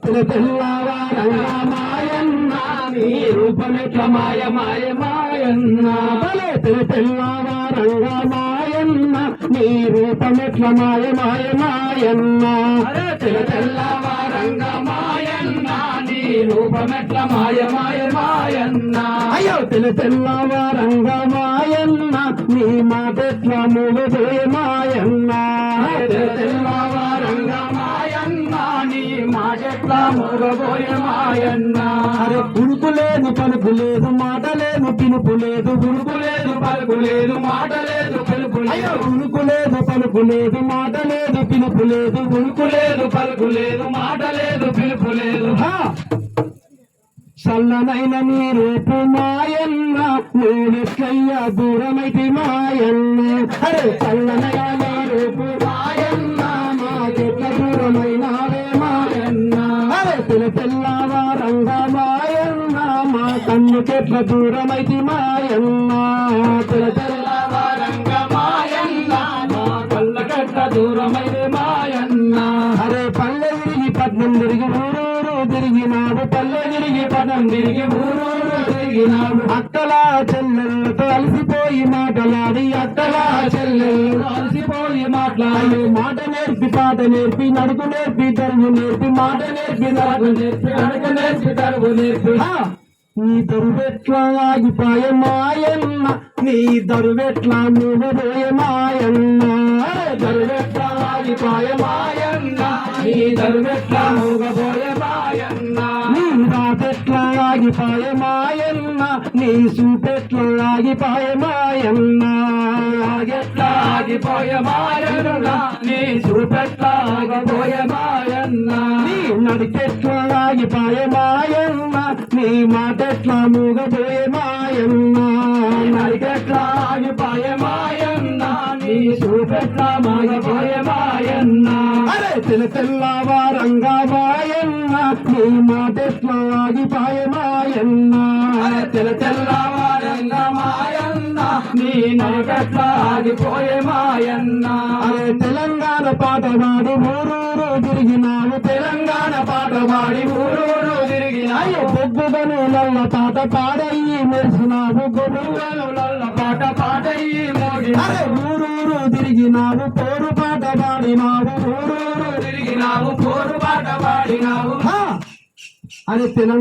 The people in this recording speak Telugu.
తెల్లవారంగా మాయన్న నీ రూపమెట్ల మాయ మాయ మాయన్న తెల్లవారంగా మాయన్న నీ రూపమెట్ల మాయ మాయ మాయన్న తెల్లవారంగా మాయన్న నీ రూపమెట్ల మాయ మాయ మాయన్న అయ్యో తెల్లవారంగా మాయన్న నీ మాటెట్ల మూగబోయే మాయన్న తెల్లవారంగా మాయన్న నీ మాటెట్ల మూగబోయే మాయన్న అరే పురుకు లేదు పలుకు లేదు మాట లేదు పిలుపు లేదు పురుకు లేదు పలుకు లేదు మాట లేదు పిలుపు లేదు పురుకు లేదు పలుకు లేదు మాట లేదు పిలుపు లేదు పురుకు లేదు పలుకు లేదు మాట లేదు పిలుపు లేదు చల్లనైన నీ రూపు మాయన్న నువ్వెట్లయ్యా దూరమైతే మాయన్న అరే చల్లనైన నీ రూపు మాయన్న మాకెట్ల దూరమైనావే మాయన్న అరే తెల్లవారంగా మాయన్న మా కన్నుకెట్ల దూరమైతే మాయన్న తెల్లవారంగా మాయన్న మా కళ్ళకెట్ల దూరమైతే మాయన్న అరే పల్లె తిరిగి పట్నం తిరిగి ఊరూరు తిరిగినాడు పల్లె తిరిగి పట్నం తిరిగి ఊరూరు తిరిగినాడు అక్కలా చెల్లెళ్ళతో అలసిపోయి మాటలాడి అక్కలా చెల్లెళ్ళు అలసిపోయి మాట్లాడి మాట నేర్పి పాట నేర్పి నడుకు నేర్పి తరుగు నేర్పి మాట నేర్పి నడుకు నేర్పి నడుకు నేర్పి తరుగు నేర్పి నీ దరువెట్లా ఆగిపోయ మాయన్న నీ దరువెట్లా నువ్వు పోయే మాయన్న దరువెట్లా ఆగిపోయ మాయన్న నీ దరువెట్లా మూగబోయే మాయన్న నీ రాతెట్లా ఆగిపోయ మాయన్న నీ సూపెట్లా ఆగిపోయే మాయన్న ఎట్లా ఆగిపోయే మాయన్న నీ సూపెట్లా ఆగిపోయే మాయన్న నీ నడికెట్లా ఆగిపోయే మాయన్న నీ మాటెట్లా మూగబోయే మాయన్న నడికెట్లా ఆగిపోయే మాయన్న నీ సూపెట్లా మూగబోయే మాయన్న అరే తెల్లవారంగా మాయన్న నీ మాటెట్లా ఆగిపోయే మాయన్న తెల్లవారంగా మాయన్న నీ నడికెట్లా ఆగిపోయే మాయన్న అరే తెలంగాణ పాట పాడి ఊరూరు తిరిగినావు తెలంగాణ పాట పాడి ఊరూరు తిరిగినావు బొగ్గుగను లల్ల పాట పాడయ్యి మెరిసినావు గొడుగను లల్ల పాట పాడయ్యి మోగి అరే ఊరూరు తిరిగినావు పోరు పాట పాడినావు ఊరూరు తిరిగినావు పోరు పాట పాడినావు అరే తెలంగాణ